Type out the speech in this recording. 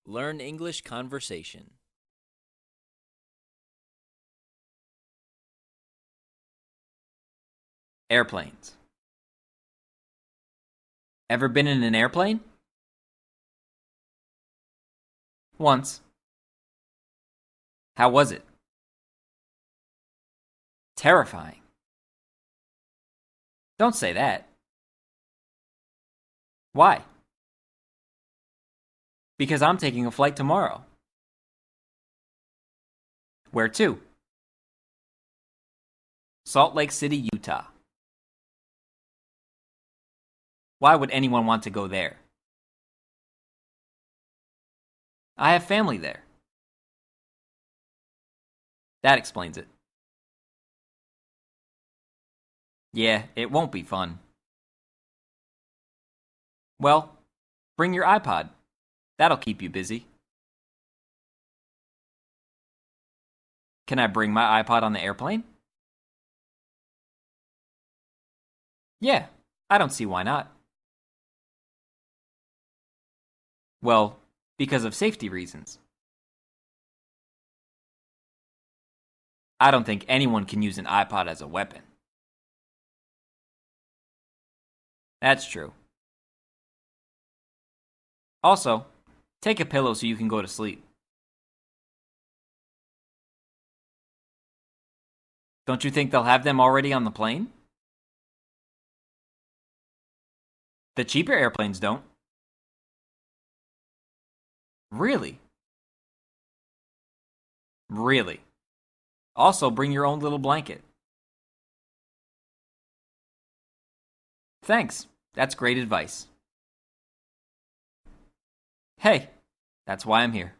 Learn English conversation. Airplanes. Ever been in an airplane? Once. How was it? Terrifying. Don't say that. Why? Because I'm taking a flight tomorrow. Where to? Salt Lake City, Utah. Why would anyone want to go there? I have family there. That explains it. Yeah, it won't be fun. Well, bring your iPod. That'll keep you busy. Can I bring my iPod on the airplane? Yeah, I don't see why not. Well, because of safety reasons. I don't think anyone can use an iPod as a weapon. That's true. Also, take a pillow so you can go to sleep. Don't you think they'll have them already on the plane? The cheaper airplanes don't. Really? Really. Also, bring your own little blanket. Thanks. That's great advice. Hey, that's why I'm here.